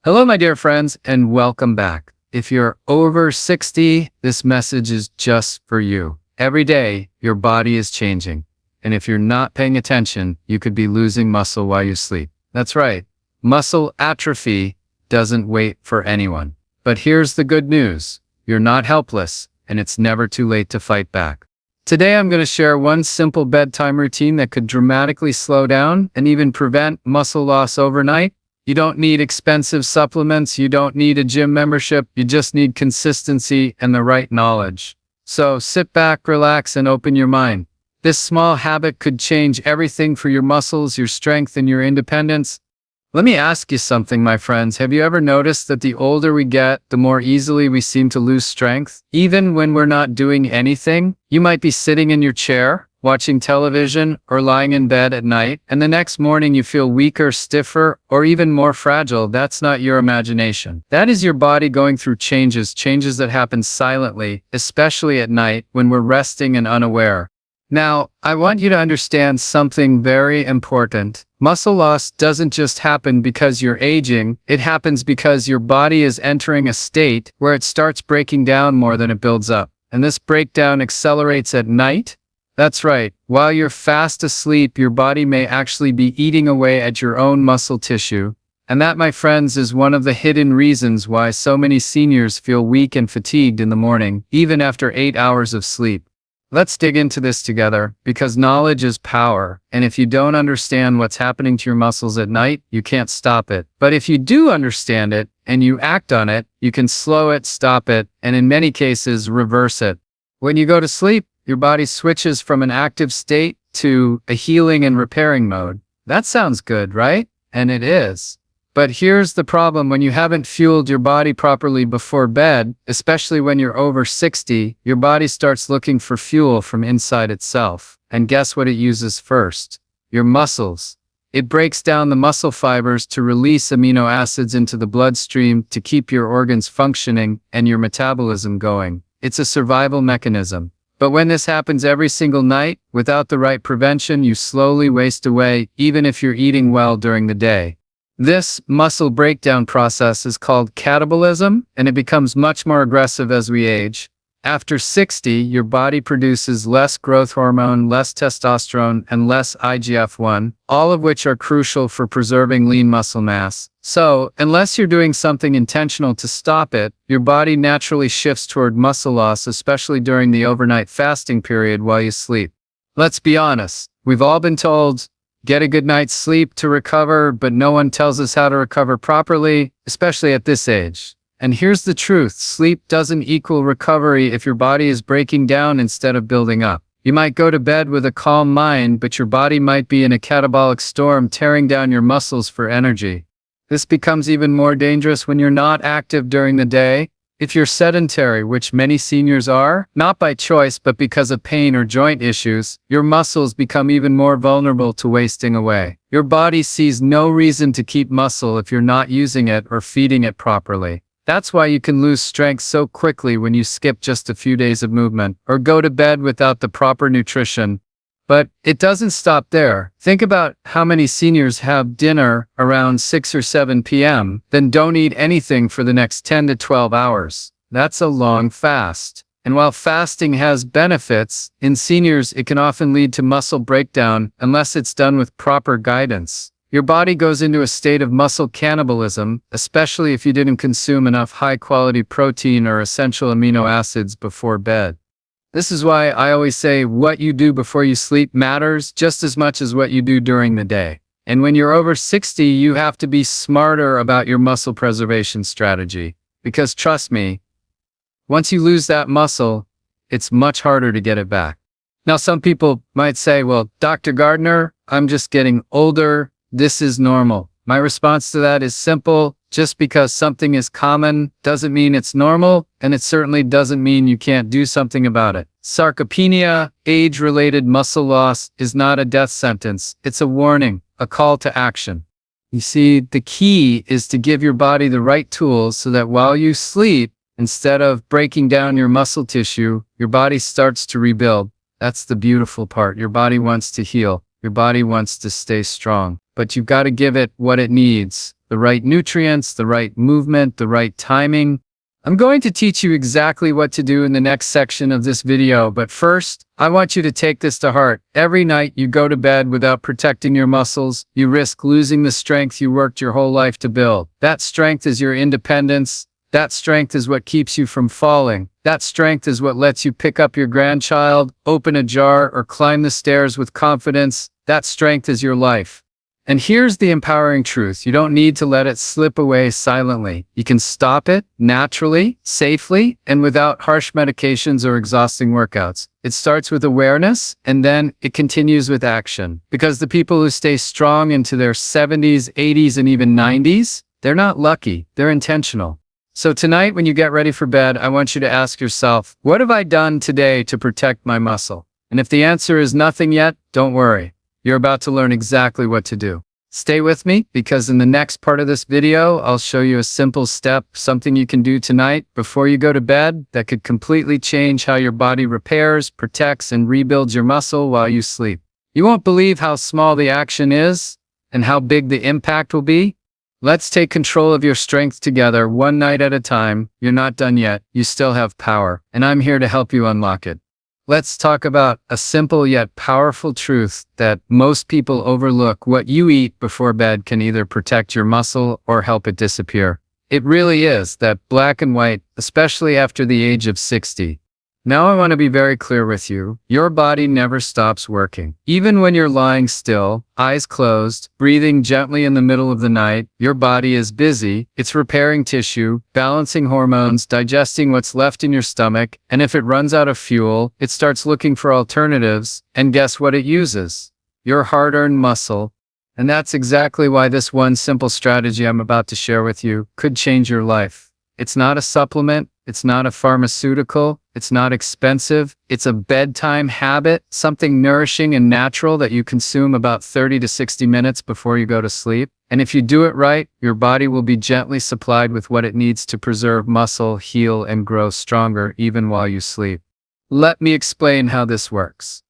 Hello, my dear friends, and welcome back. If you're over 60, this message is just for you. Every day, your body is changing. And if you're not paying attention, you could be losing muscle while you sleep. That's right. Muscle atrophy doesn't wait for anyone. But here's the good news. You're not helpless, and it's never too late to fight back. Today, I'm going to share one simple bedtime routine that could dramatically slow down and even prevent muscle loss overnight. You don't need expensive supplements. You don't need a gym membership. You just need consistency and the right knowledge. So sit back, relax, and open your mind. This small habit could change everything for your muscles, your strength, and your independence. Let me ask you something, my friends. Have you ever noticed that the older we get, the more easily we seem to lose strength? Even when we're not doing anything, you might be sitting in your chair, watching television, or lying in bed at night, and the next morning you feel weaker, stiffer, or even more fragile. That's not your imagination. That is your body going through changes that happen silently, especially at night when we're resting and unaware. Now, I want you to understand something very important. Muscle loss doesn't just happen because you're aging. It happens because your body is entering a state where it starts breaking down more than it builds up. And this breakdown accelerates at night. That's right. While you're fast asleep, your body may actually be eating away at your own muscle tissue. And that, my friends, is one of the hidden reasons why so many seniors feel weak and fatigued in the morning, even after 8 hours of sleep. Let's dig into this together, because knowledge is power, and if you don't understand what's happening to your muscles at night, you can't stop it. But if you do understand it, and you act on it, you can slow it, stop it, and in many cases, reverse it. When you go to sleep, your body switches from an active state to a healing and repairing mode. That sounds good, right? And it is. But here's the problem. When you haven't fueled your body properly before bed, especially when you're over 60, your body starts looking for fuel from inside itself. And guess what it uses first? Your muscles. It breaks down the muscle fibers to release amino acids into the bloodstream to keep your organs functioning and your metabolism going. It's a survival mechanism. But when this happens every single night, without the right prevention, you slowly waste away, even if you're eating well during the day. This muscle breakdown process is called catabolism, and it becomes much more aggressive as we age. After 60, your body produces less growth hormone, less testosterone, and less IGF-1, all of which are crucial for preserving lean muscle mass. So, unless you're doing something intentional to stop it, your body naturally shifts toward muscle loss, especially during the overnight fasting period while you sleep. Let's be honest, we've all been told, get a good night's sleep to recover, but no one tells us how to recover properly, especially at this age. And here's the truth, sleep doesn't equal recovery if your body is breaking down instead of building up. You might go to bed with a calm mind, but your body might be in a catabolic storm tearing down your muscles for energy. This becomes even more dangerous when you're not active during the day. If you're sedentary, which many seniors are, not by choice but because of pain or joint issues, your muscles become even more vulnerable to wasting away. Your body sees no reason to keep muscle if you're not using it or feeding it properly. That's why you can lose strength so quickly when you skip just a few days of movement or go to bed without the proper nutrition. But it doesn't stop there. Think about how many seniors have dinner around 6 or 7 p.m., then don't eat anything for the next 10 to 12 hours. That's a long fast. And while fasting has benefits, in seniors it can often lead to muscle breakdown unless it's done with proper guidance. Your body goes into a state of muscle cannibalism, especially if you didn't consume enough high-quality protein or essential amino acids before bed. This is why I always say what you do before you sleep matters just as much as what you do during the day. And when you're over 60, you have to be smarter about your muscle preservation strategy. Because trust me, once you lose that muscle, it's much harder to get it back. Now, some people might say, well, Dr. Gardner, I'm just getting older. This is normal. My response to that is simple. Just because something is common doesn't mean it's normal, and it certainly doesn't mean you can't do something about it. Sarcopenia, age-related muscle loss, is not a death sentence. It's a warning, a call to action. You see, the key is to give your body the right tools so that while you sleep, instead of breaking down your muscle tissue, your body starts to rebuild. That's the beautiful part. Your body wants to heal. Your body wants to stay strong. But you've got to give it what it needs. the right nutrients, the right movement, the right timing. I'm going to teach you exactly what to do in the next section of this video, but first, I want you to take this to heart. Every night you go to bed without protecting your muscles, you risk losing the strength you worked your whole life to build. That strength is your independence. That strength is what keeps you from falling. That strength is what lets you pick up your grandchild, open a jar, or climb the stairs with confidence. That strength is your life. And here's the empowering truth. You don't need to let it slip away silently. You can stop it naturally, safely, and without harsh medications or exhausting workouts. It starts with awareness, and then it continues with action. Because the people who stay strong into their 70s, 80s, and even 90s, they're not lucky, they're intentional. So tonight, when you get ready for bed, I want you to ask yourself, what have I done today to protect my muscle? And if the answer is nothing yet, don't worry. You're about to learn exactly what to do. Stay with me, because in the next part of this video, I'll show you a simple step, something you can do tonight before you go to bed that could completely change how your body repairs, protects, and rebuilds your muscle while you sleep. You won't believe how small the action is and how big the impact will be. Let's take control of your strength together, one night at a time. You're not done yet. You still have power, and I'm here to help you unlock it. Let's talk about a simple yet powerful truth that most people overlook. What you eat before bed can either protect your muscle or help it disappear. It really is that black and white, especially after the age of 60. Now I want to be very clear with you. Your body never stops working. Even when you're lying still, eyes closed, breathing gently in the middle of the night, your body is busy. It's repairing tissue, balancing hormones, digesting what's left in your stomach, and if it runs out of fuel, it starts looking for alternatives, and guess what it uses? Your hard-earned muscle. And that's exactly why this one simple strategy I'm about to share with you could change your life. It's not a supplement. It's not a pharmaceutical. It's not expensive. It's a bedtime habit, something nourishing and natural that you consume about 30 to 60 minutes before you go to sleep. And if you do it right, your body will be gently supplied with what it needs to preserve muscle, heal, and grow stronger even while you sleep. Let me explain how this works.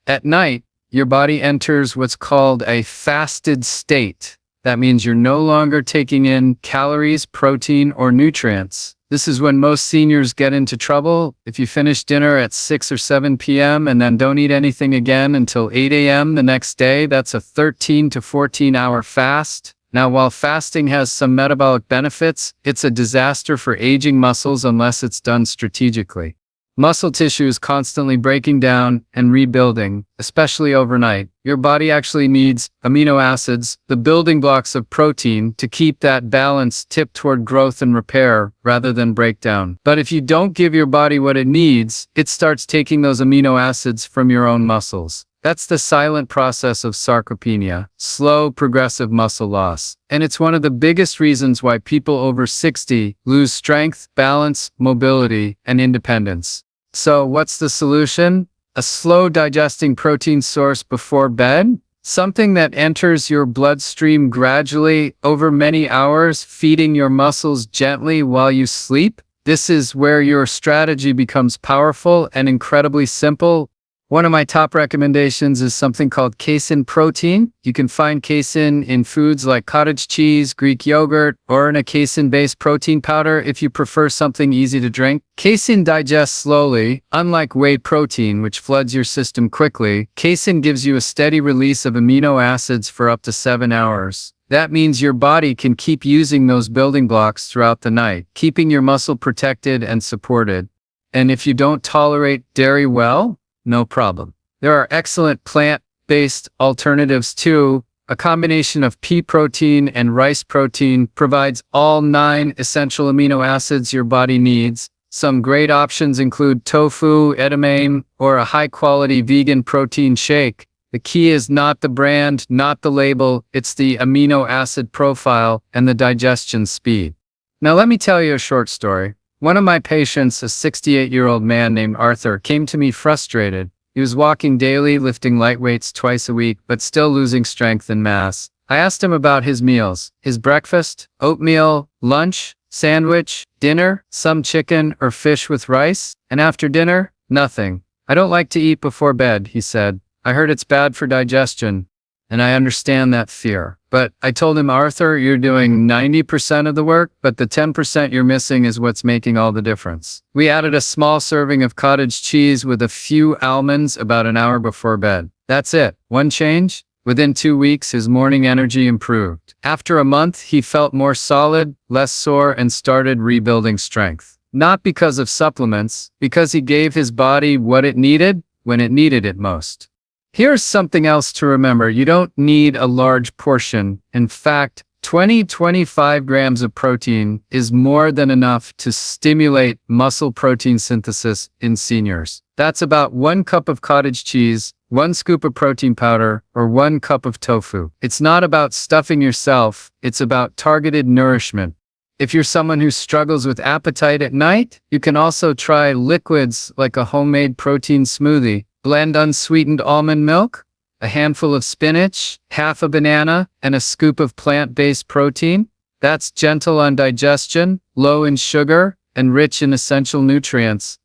At night, your body enters what's called a fasted state. That means you're no longer taking in calories, protein, or nutrients. This is when most seniors get into trouble. If you finish dinner at 6 or 7 p.m. and then don't eat anything again until 8 a.m. the next day, that's a 13 to 14-hour fast. Now, while fasting has some metabolic benefits, it's a disaster for aging muscles unless it's done strategically. Muscle tissue is constantly breaking down and rebuilding, especially overnight. Your body actually needs amino acids, the building blocks of protein, to keep that balance tipped toward growth and repair rather than breakdown. But if you don't give your body what it needs, it starts taking those amino acids from your own muscles. That's the silent process of sarcopenia, slow, progressive muscle loss. And it's one of the biggest reasons why people over 60 lose strength, balance, mobility, and independence. So what's the solution? A slow digesting protein source before bed? Something that enters your bloodstream gradually over many hours, feeding your muscles gently while you sleep? This is where your strategy becomes powerful and incredibly simple. One of my top recommendations is something called casein protein. You can find casein in foods like cottage cheese, Greek yogurt, or in a casein-based protein powder if you prefer something easy to drink. Casein digests slowly. Unlike whey protein, which floods your system quickly, casein gives you a steady release of amino acids for up to 7 hours. That means your body can keep using those building blocks throughout the night, keeping your muscle protected and supported. And if you don't tolerate dairy well, no problem. There are excellent plant-based alternatives too. A combination of pea protein and rice protein provides all 9 essential amino acids your body needs. Some great options include tofu, edamame, or a high-quality vegan protein shake. The key is not the brand, not the label, it's the amino acid profile and the digestion speed. Now let me tell you a short story. One of my patients, a 68-year-old man named Arthur, came to me frustrated. He was walking daily, lifting light weights twice a week, but still losing strength and mass. I asked him about his meals. His breakfast, oatmeal, lunch, sandwich, dinner, some chicken or fish with rice, and after dinner, nothing. I don't like to eat before bed, he said. I heard it's bad for digestion. And I understand that fear. But I told him, Arthur, you're doing 90% of the work, but the 10% you're missing is what's making all the difference. We added a small serving of cottage cheese with a few almonds about an hour before bed. That's it. One change. Within 2 weeks, his morning energy improved. After a month, he felt more solid, less sore, and started rebuilding strength. Not because of supplements, because he gave his body what it needed when it needed it most. Here's something else to remember. You don't need a large portion. In fact, 20-25 grams of protein is more than enough to stimulate muscle protein synthesis in seniors. That's about 1 cup of cottage cheese, 1 scoop of protein powder, or 1 cup of tofu. It's not about stuffing yourself, it's about targeted nourishment. If you're someone who struggles with appetite at night, you can also try liquids like a homemade protein smoothie. Blend unsweetened almond milk, a handful of spinach, half a banana, and a scoop of plant-based protein. That's gentle on digestion, low in sugar, and rich in essential nutrients.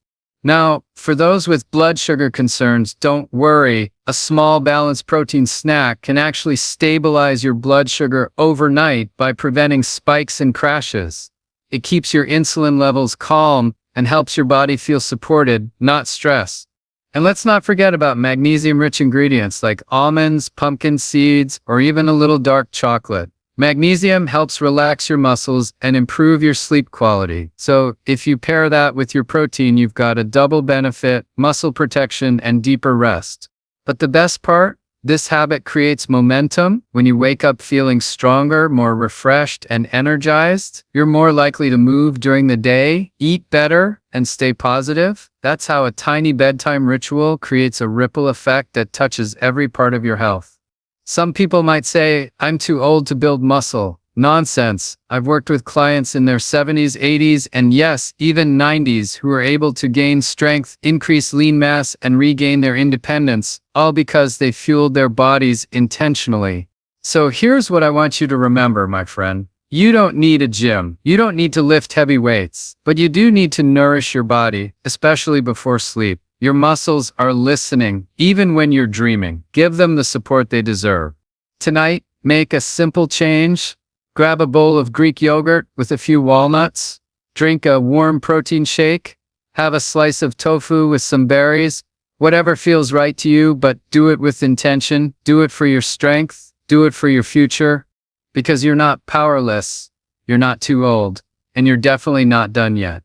Now, for those with blood sugar concerns, don't worry. A small balanced protein snack can actually stabilize your blood sugar overnight by preventing spikes and crashes. It keeps your insulin levels calm and helps your body feel supported, not stressed. And let's not forget about magnesium-rich ingredients like almonds, pumpkin seeds, or even a little dark chocolate. Magnesium helps relax your muscles and improve your sleep quality. So if you pair that with your protein, you've got a double benefit: muscle protection and deeper rest. But the best part? This habit creates momentum. When you wake up feeling stronger, more refreshed, and energized, you're more likely to move during the day, eat better, and stay positive. That's how a tiny bedtime ritual creates a ripple effect that touches every part of your health. Some people might say, I'm too old to build muscle. Nonsense. I've worked with clients in their 70s, 80s, and yes, even 90s who are able to gain strength, increase lean mass, and regain their independence, all because they fueled their bodies intentionally. So here's what I want you to remember, my friend. You don't need a gym. You don't need to lift heavy weights, but you do need to nourish your body, especially before sleep. Your muscles are listening, even when you're dreaming. Give them the support they deserve. Tonight, make a simple change. Grab a bowl of Greek yogurt with a few walnuts. Drink a warm protein shake. Have a slice of tofu with some berries. Whatever feels right to you, but do it with intention. Do it for your strength. Do it for your future. Because you're not powerless, you're not too old, and you're definitely not done yet.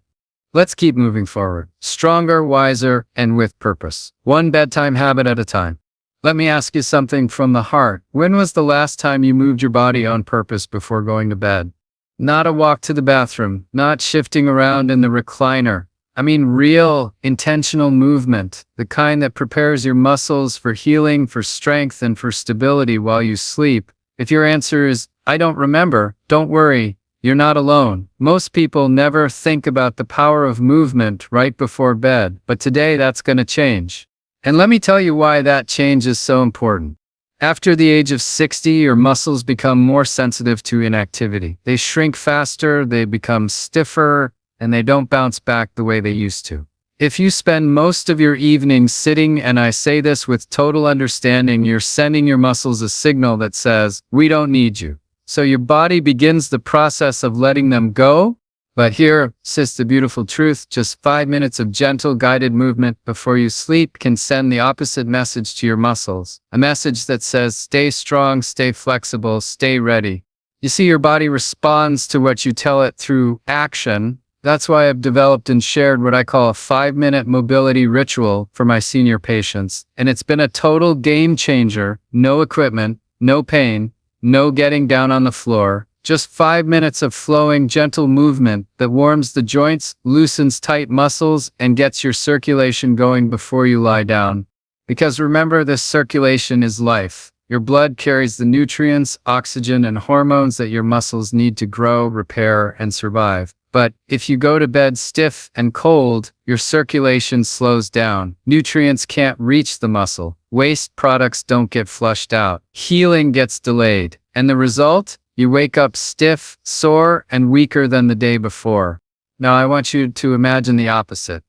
Let's keep moving forward. Stronger, wiser, and with purpose. One bedtime habit at a time. Let me ask you something from the heart. When was the last time you moved your body on purpose before going to bed? Not a walk to the bathroom, not shifting around in the recliner. I mean real, intentional movement, the kind that prepares your muscles for healing, for strength, and for stability while you sleep. If your answer is, I don't remember, don't worry, you're not alone. Most people never think about the power of movement right before bed, but today that's going to change. And let me tell you why that change is so important. After the age of 60, your muscles become more sensitive to inactivity. They shrink faster, they become stiffer, and they don't bounce back the way they used to. If you spend most of your evenings sitting, and I say this with total understanding, you're sending your muscles a signal that says, we don't need you. So your body begins the process of letting them go. But here sits the beautiful truth. Just 5 minutes of gentle guided movement before you sleep can send the opposite message to your muscles. A message that says, stay strong, stay flexible, stay ready. You see, your body responds to what you tell it through action. That's why I've developed and shared what I call a 5-minute mobility ritual for my senior patients. And it's been a total game changer. No equipment, no pain, no getting down on the floor. Just 5 minutes of flowing, gentle movement that warms the joints, loosens tight muscles, and gets your circulation going before you lie down. Because remember, this circulation is life. Your blood carries the nutrients, oxygen, and hormones that your muscles need to grow, repair, and survive. But if you go to bed stiff and cold, your circulation slows down. Nutrients can't reach the muscle. Waste products don't get flushed out. Healing gets delayed. And the result? You wake up stiff, sore, and weaker than the day before. Now I want you to imagine the opposite.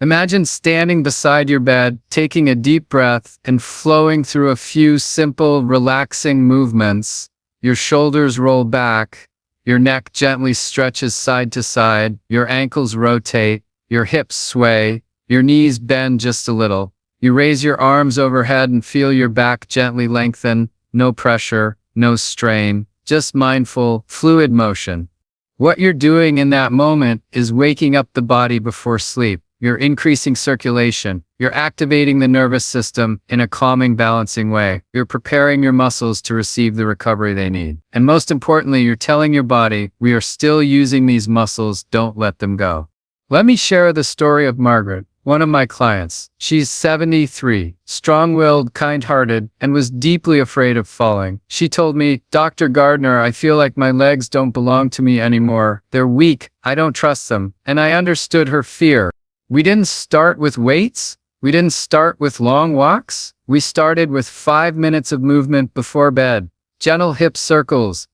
Imagine standing beside your bed, taking a deep breath, and flowing through a few simple, relaxing movements. Your shoulders roll back, your neck gently stretches side to side, your ankles rotate, your hips sway, your knees bend just a little. You raise your arms overhead and feel your back gently lengthen. No pressure, no strain, just mindful, fluid motion. What you're doing in that moment is waking up the body before sleep. You're increasing circulation. You're activating the nervous system in a calming, balancing way. You're preparing your muscles to receive the recovery they need. And most importantly, you're telling your body, we are still using these muscles, don't let them go. Let me share the story of Margaret, one of my clients. She's 73, strong-willed, kind-hearted, and was deeply afraid of falling. She told me, "Dr. Gardner, I feel like my legs don't belong to me anymore. They're weak. I don't trust them." And I understood her fear. We didn't start with weights. We didn't start with long walks. We started with 5 minutes of movement before bed. Gentle hip circles,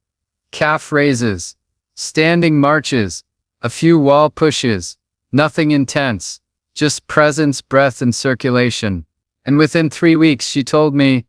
calf raises, standing marches, a few wall pushes. Nothing intense, just presence, breath, and circulation. And within 3 weeks, she told me,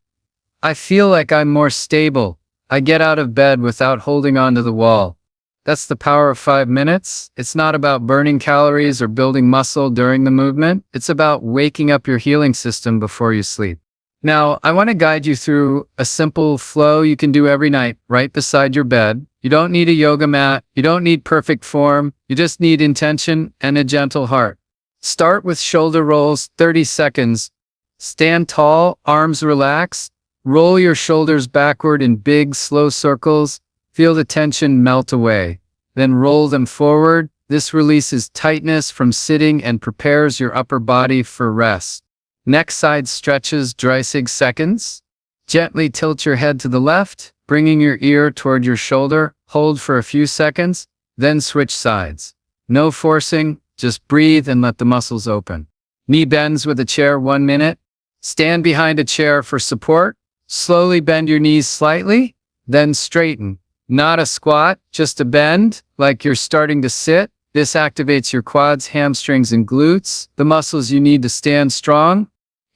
"I feel like I'm more stable. I get out of bed without holding onto the wall." That's the power of 5 minutes. It's not about burning calories or building muscle during the movement. It's about waking up your healing system before you sleep. Now, I want to guide you through a simple flow you can do every night right beside your bed. You don't need a yoga mat. You don't need perfect form. You just need intention and a gentle heart. Start with shoulder rolls, 30 seconds. Stand tall, arms relaxed. Roll your shoulders backward in big, slow circles. Feel the tension melt away. Then roll them forward. This releases tightness from sitting and prepares your upper body for rest. Next side stretches, dry 6 seconds. Gently tilt your head to the left, bringing your ear toward your shoulder. Hold for a few seconds, then switch sides. No forcing, just breathe and let the muscles open. Knee bends with a chair, 1 minute. Stand behind a chair for support. Slowly bend your knees slightly, then straighten. Not a squat, just a bend, like you're starting to sit. This activates your quads, hamstrings, and glutes, the muscles you need to stand strong.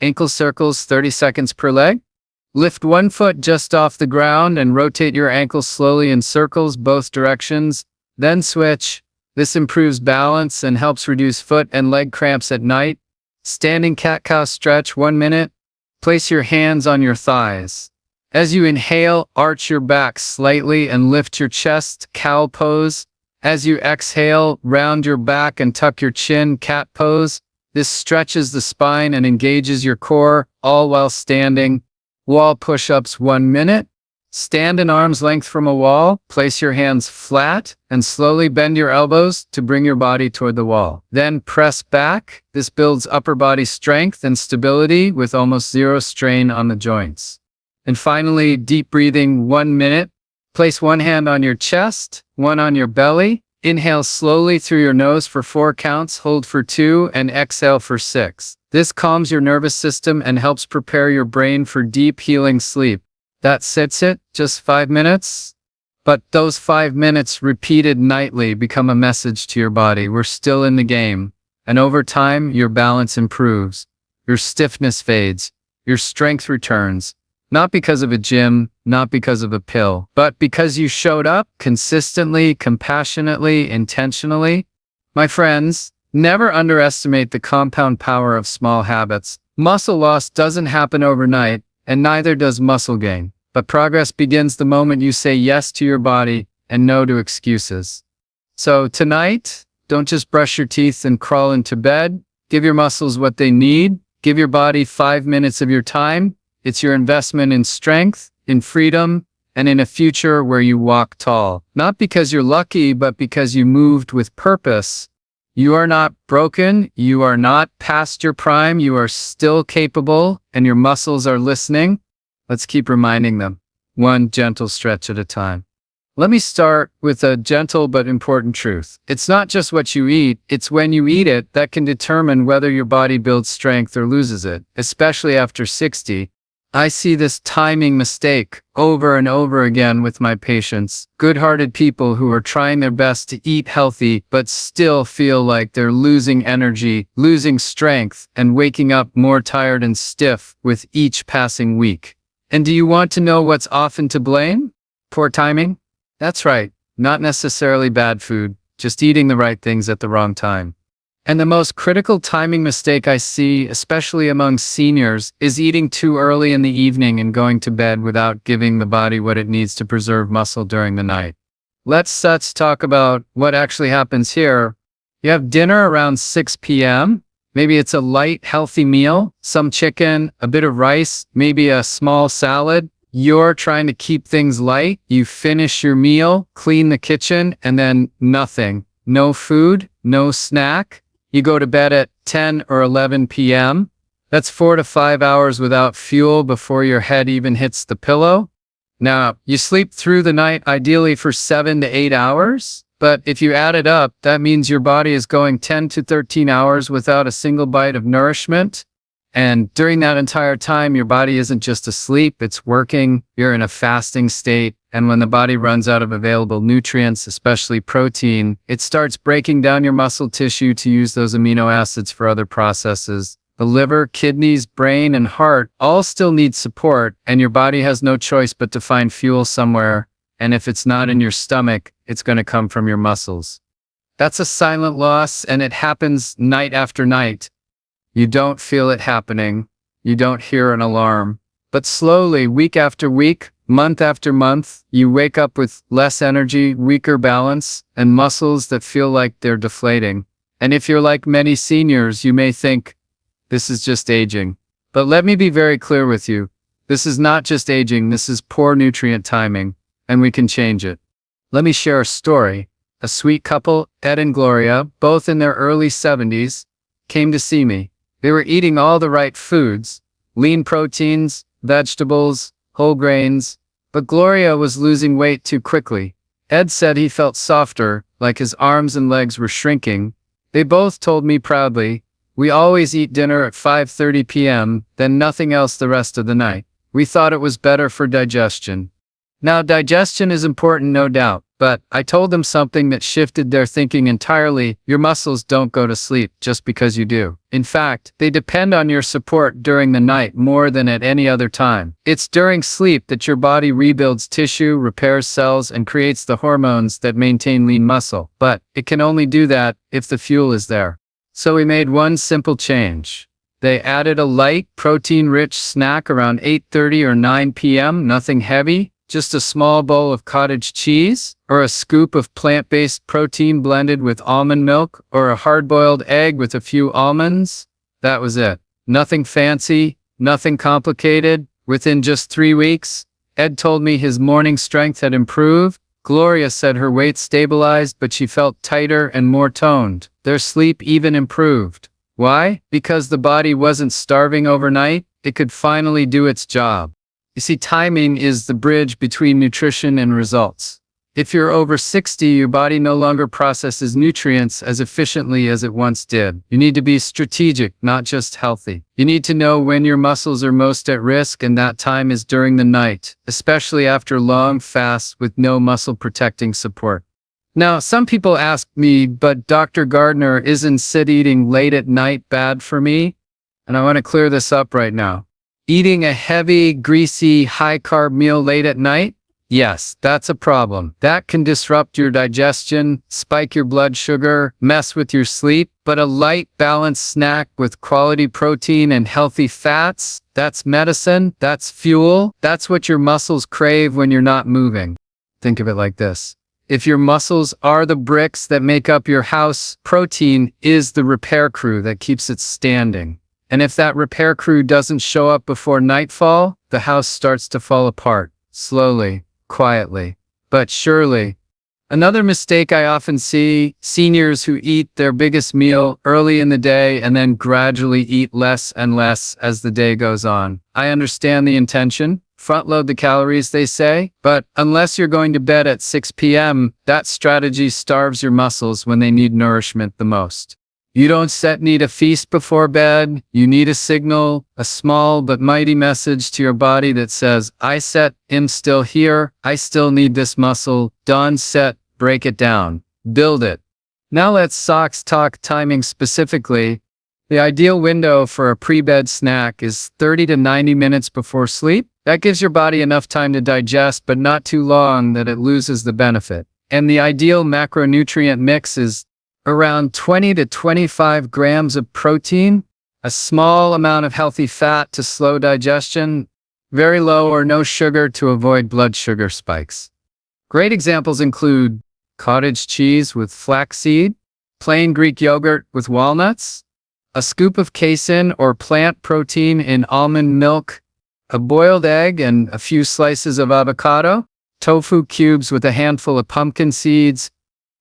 Ankle circles, 30 seconds per leg. Lift one foot just off the ground and rotate your ankle slowly in circles, both directions. Then switch. This improves balance and helps reduce foot and leg cramps at night. Standing cat-cow stretch, 1 minute. Place your hands on your thighs. As you inhale, arch your back slightly and lift your chest, cow pose. As you exhale, round your back and tuck your chin, cat pose. This stretches the spine and engages your core, all while standing. Wall push-ups, 1 minute. Stand an arm's length from a wall. Place your hands flat and slowly bend your elbows to bring your body toward the wall. Then press back. This builds upper body strength and stability with almost zero strain on the joints. And finally, deep breathing, 1 minute. Place one hand on your chest, one on your belly. Inhale slowly through your nose for 4 counts, hold for 2, and exhale for 6. This calms your nervous system and helps prepare your brain for deep healing sleep. That's it, just 5 minutes. But those 5 minutes repeated nightly become a message to your body. We're still in the game. And over time, your balance improves. Your stiffness fades. Your strength returns. Not because of a gym, not because of a pill, but because you showed up consistently, compassionately, intentionally. My friends, never underestimate the compound power of small habits. Muscle loss doesn't happen overnight, and neither does muscle gain. But progress begins the moment you say yes to your body and no to excuses. So tonight, don't just brush your teeth and crawl into bed. Give your muscles what they need. Give your body 5 minutes of your time. It's your investment in strength, in freedom, and in a future where you walk tall. Not because you're lucky, but because you moved with purpose. You are not broken. You are not past your prime. You are still capable, and your muscles are listening. Let's keep reminding them, one gentle stretch at a time. Let me start with a gentle but important truth. It's not just what you eat, it's when you eat it that can determine whether your body builds strength or loses it, especially after 60. I see this timing mistake over and over again with my patients. Good-hearted people who are trying their best to eat healthy, but still feel like they're losing energy, losing strength, and waking up more tired and stiff with each passing week. And do you want to know what's often to blame? Poor timing? That's right. Not necessarily bad food, just eating the right things at the wrong time. And the most critical timing mistake I see, especially among seniors, is eating too early in the evening and going to bed without giving the body what it needs to preserve muscle during the night. Let's talk about what actually happens here. You have dinner around 6 p.m. Maybe it's a light, healthy meal, some chicken, a bit of rice, maybe a small salad. You're trying to keep things light. You finish your meal, clean the kitchen, and then nothing. No food, no snack. You go to bed at 10 or 11 p.m. That's 4 to 5 hours without fuel before your head even hits the pillow. Now, you sleep through the night ideally for 7 to 8 hours, but if you add it up, that means your body is going 10 to 13 hours without a single bite of nourishment. And during that entire time, your body isn't just asleep, it's working. You're in a fasting state. And when the body runs out of available nutrients, especially protein, it starts breaking down your muscle tissue to use those amino acids for other processes. The liver, kidneys, brain, and heart all still need support, and your body has no choice but to find fuel somewhere. And if it's not in your stomach, it's going to come from your muscles. That's a silent loss, and it happens night after night. You don't feel it happening. You don't hear an alarm. But slowly, week after week, month after month, you wake up with less energy, weaker balance, and muscles that feel like they're deflating. And if you're like many seniors, you may think, this is just aging. But let me be very clear with you. This is not just aging, this is poor nutrient timing, and we can change it. Let me share a story. A sweet couple, Ed and Gloria, both in their early 70s, came to see me. They were eating all the right foods, lean proteins, vegetables, whole grains, but Gloria was losing weight too quickly. Ed said he felt softer, like his arms and legs were shrinking. They both told me proudly, we always eat dinner at 5:30 p.m., then nothing else the rest of the night. We thought it was better for digestion. Now, digestion is important, no doubt, but I told them something that shifted their thinking entirely. Your muscles don't go to sleep just because you do. In fact, they depend on your support during the night more than at any other time. It's during sleep that your body rebuilds tissue, repairs cells, and creates the hormones that maintain lean muscle. But it can only do that if the fuel is there. So we made one simple change. They added a light, protein-rich snack around 8:30 or 9 p.m., nothing heavy. Just a small bowl of cottage cheese, or a scoop of plant-based protein blended with almond milk, or a hard-boiled egg with a few almonds. That was it. Nothing fancy, nothing complicated. Within just 3 weeks, Ed told me his morning strength had improved. Gloria said her weight stabilized, but she felt tighter and more toned. Their sleep even improved. Why? Because the body wasn't starving overnight. It could finally do its job. You see, timing is the bridge between nutrition and results. If you're over 60, your body no longer processes nutrients as efficiently as it once did. You need to be strategic, not just healthy. You need to know when your muscles are most at risk, and that time is during the night, especially after long fasts with no muscle protecting support. Now, some people ask me, but Dr. Gardner, isn't eating late at night bad for me? And I want to clear this up right now. Eating a heavy, greasy, high-carb meal late at night? Yes, that's a problem. That can disrupt your digestion, spike your blood sugar, mess with your sleep. But a light, balanced snack with quality protein and healthy fats, that's medicine, that's fuel. That's what your muscles crave when you're not moving. Think of it like this. If your muscles are the bricks that make up your house, protein is the repair crew that keeps it standing. And if that repair crew doesn't show up before nightfall, the house starts to fall apart, slowly, quietly, but surely. Another mistake I often see, seniors who eat their biggest meal early in the day and then gradually eat less and less as the day goes on. I understand the intention, front load the calories, they say, but unless you're going to bed at 6 p.m., that strategy starves your muscles when they need nourishment the most. You don't need a feast before bed. You need a signal, a small but mighty message to your body that says, I'm still here. I still need this muscle. Dawn set, break it down, build it. Now let's talk timing specifically. The ideal window for a pre-bed snack is 30 to 90 minutes before sleep. That gives your body enough time to digest, but not too long that it loses the benefit. And the ideal macronutrient mix is around 20 to 25 grams of protein, a small amount of healthy fat to slow digestion, very low or no sugar to avoid blood sugar spikes. Great examples include cottage cheese with flaxseed, plain Greek yogurt with walnuts, a scoop of casein or plant protein in almond milk, a boiled egg and a few slices of avocado, tofu cubes with a handful of pumpkin seeds.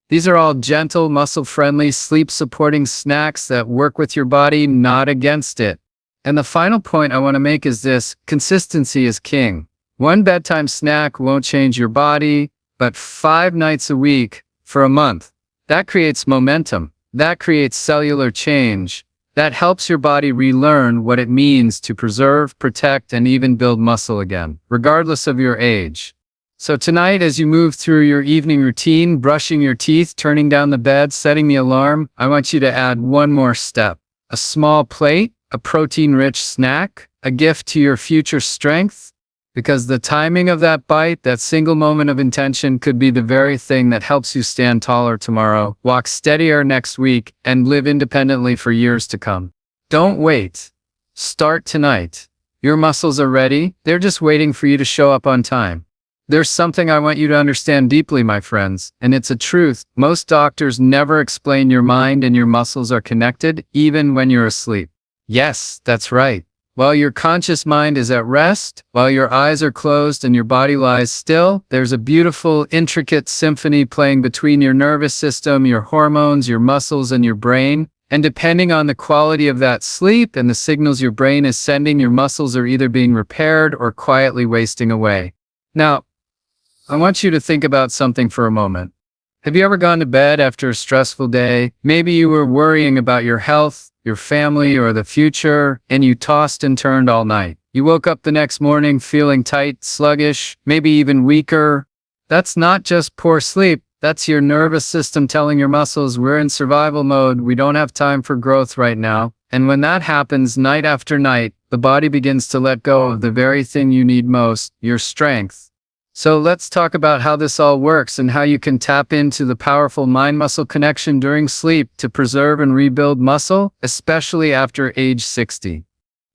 These are all gentle, muscle-friendly, sleep-supporting snacks that work with your body, not against it. And the final point I want to make is this: consistency is king. One bedtime snack won't change your body, but 5 nights a week for a month. That creates momentum. That creates cellular change. That helps your body relearn what it means to preserve, protect, and even build muscle again, regardless of your age. So tonight, as you move through your evening routine, brushing your teeth, turning down the bed, setting the alarm, I want you to add one more step. A small plate, a protein-rich snack, a gift to your future strength. Because the timing of that bite, that single moment of intention, could be the very thing that helps you stand taller tomorrow, walk steadier next week, and live independently for years to come. Don't wait. Start tonight. Your muscles are ready. They're just waiting for you to show up on time. There's something I want you to understand deeply, my friends, and it's a truth. Most doctors never explain your mind and your muscles are connected, even when you're asleep. Yes, that's right. While your conscious mind is at rest, while your eyes are closed and your body lies still, there's a beautiful, intricate symphony playing between your nervous system, your hormones, your muscles, and your brain. And depending on the quality of that sleep and the signals your brain is sending, your muscles are either being repaired or quietly wasting away. Now, I want you to think about something for a moment. Have you ever gone to bed after a stressful day? Maybe you were worrying about your health, your family, or the future, and you tossed and turned all night. You woke up the next morning feeling tight, sluggish, maybe even weaker. That's not just poor sleep. That's your nervous system telling your muscles, we're in survival mode. We don't have time for growth right now. And when that happens night after night, the body begins to let go of the very thing you need most, your strength. So let's talk about how this all works and how you can tap into the powerful mind-muscle connection during sleep to preserve and rebuild muscle, especially after age 60.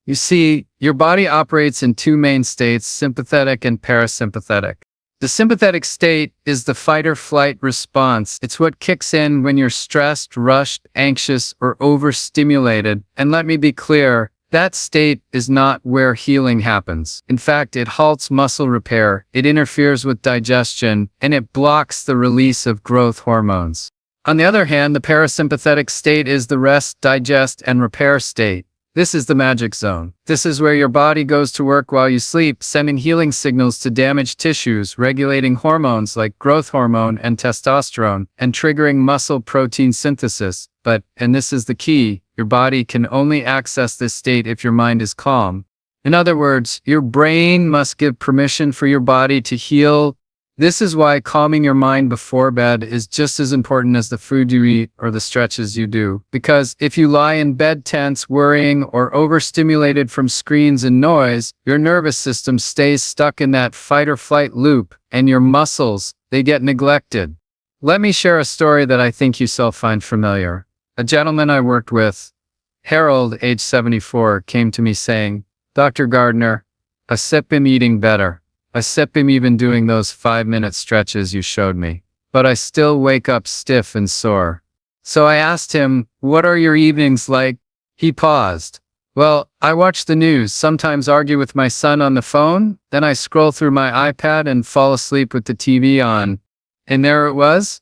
You see, your body operates in 2 main states, sympathetic and parasympathetic. The sympathetic state is the fight-or-flight response. It's what kicks in when you're stressed, rushed, anxious, or overstimulated. And let me be clear, that state is not where healing happens. In fact, it halts muscle repair, it interferes with digestion, and it blocks the release of growth hormones. On the other hand, the parasympathetic state is the rest, digest, and repair state. This is the magic zone. This is where your body goes to work while you sleep, sending healing signals to damaged tissues, regulating hormones like growth hormone and testosterone, and triggering muscle protein synthesis. But, and this is the key, your body can only access this state if your mind is calm. In other words, your brain must give permission for your body to heal. This is why calming your mind before bed is just as important as the food you eat or the stretches you do. Because if you lie in bed tense, worrying, or overstimulated from screens and noise, your nervous system stays stuck in that fight-or-flight loop, and your muscles, they get neglected. Let me share a story that I think you'll find familiar. A gentleman I worked with, Harold, age 74, came to me saying, "Dr. Gardner, I sip him eating better. I sip him even doing those 5-minute stretches you showed me. But I still wake up stiff and sore." So I asked him, "What are your evenings like?" He paused. "Well, I watch the news, sometimes argue with my son on the phone, then I scroll through my iPad and fall asleep with the TV on." And there it was.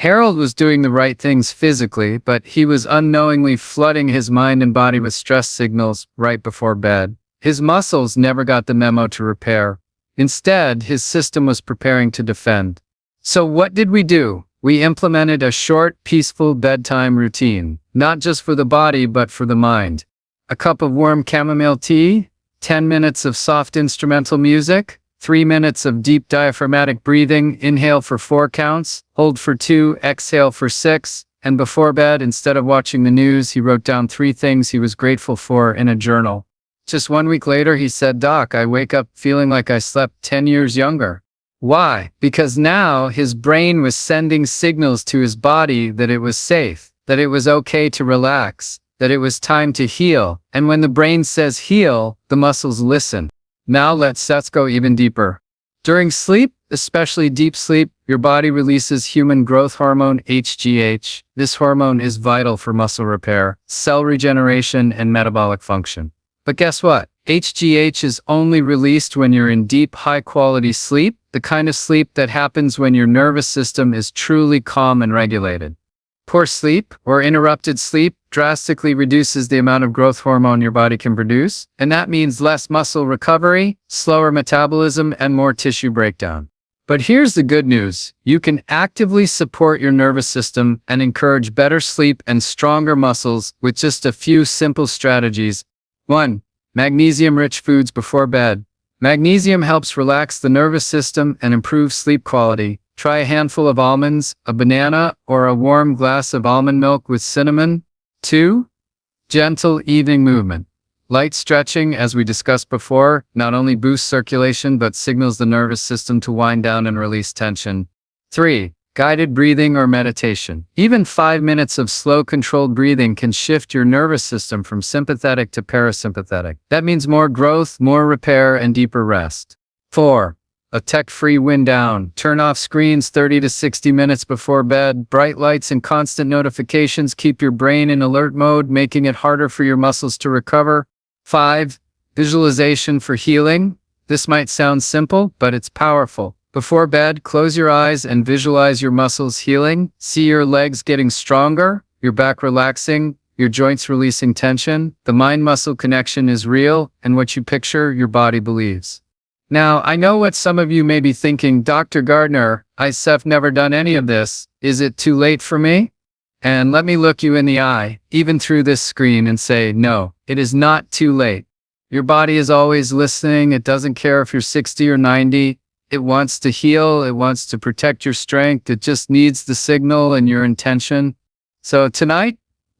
Harold was doing the right things physically, but he was unknowingly flooding his mind and body with stress signals right before bed. His muscles never got the memo to repair. Instead, his system was preparing to defend. So what did we do? We implemented a short, peaceful bedtime routine, not just for the body, but for the mind. A cup of warm chamomile tea, 10 minutes of soft instrumental music, 3 minutes of deep diaphragmatic breathing, inhale for 4 counts, hold for 2, exhale for 6, and before bed, instead of watching the news, he wrote down 3 things he was grateful for in a journal. Just 1 week later, he said, "Doc, I wake up feeling like I slept 10 years younger." Why? Because now his brain was sending signals to his body that it was safe, that it was okay to relax, that it was time to heal. And when the brain says heal, the muscles listen. Now let's go even deeper. During sleep, especially deep sleep, your body releases human growth hormone HGH. This hormone is vital for muscle repair, cell regeneration, and metabolic function. But guess what? HGH is only released when you're in deep, high-quality sleep, the kind of sleep that happens when your nervous system is truly calm and regulated. Poor sleep, or interrupted sleep, drastically reduces the amount of growth hormone your body can produce, and that means less muscle recovery, slower metabolism, and more tissue breakdown. But here's the good news. You can actively support your nervous system and encourage better sleep and stronger muscles with just a few simple strategies. 1. Magnesium-rich foods before bed. Magnesium helps relax the nervous system and improve sleep quality. Try a handful of almonds, a banana, or a warm glass of almond milk with cinnamon. 2. Gentle evening movement. Light stretching, as we discussed before, not only boosts circulation but signals the nervous system to wind down and release tension. 3. Guided breathing or meditation. Even 5 minutes of slow, controlled breathing can shift your nervous system from sympathetic to parasympathetic. That means more growth, more repair, and deeper rest. 4. A tech-free wind down. Turn off screens 30 to 60 minutes before bed. Bright lights and constant notifications keep your brain in alert mode, making it harder for your muscles to recover. 5. Visualization for healing. This might sound simple, but it's powerful. Before bed, close your eyes and visualize your muscles healing. See your legs getting stronger, your back relaxing, your joints releasing tension. The mind-muscle connection is real, and what you picture, your body believes. Now, I know what some of you may be thinking, Dr. Gardner, I've never done any of this. Is it too late for me? And let me look you in the eye, even through this screen, and say, no, it is not too late. Your body is always listening. It doesn't care if you're 60 or 90. It wants to heal. It wants to protect your strength. It just needs the signal and your intention. So tonight,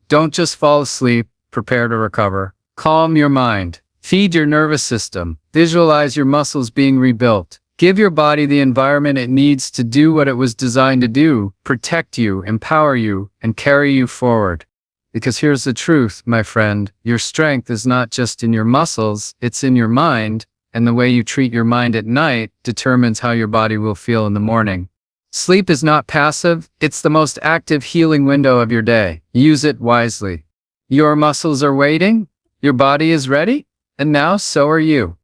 don't just fall asleep. Prepare to recover. Calm your mind. Feed your nervous system. Visualize your muscles being rebuilt. Give your body the environment it needs to do what it was designed to do, protect you, empower you, and carry you forward. Because here's the truth, my friend. Your strength is not just in your muscles, it's in your mind. And the way you treat your mind at night determines how your body will feel in the morning. Sleep is not passive, it's the most active healing window of your day. Use it wisely. Your muscles are waiting, your body is ready, and now so are you.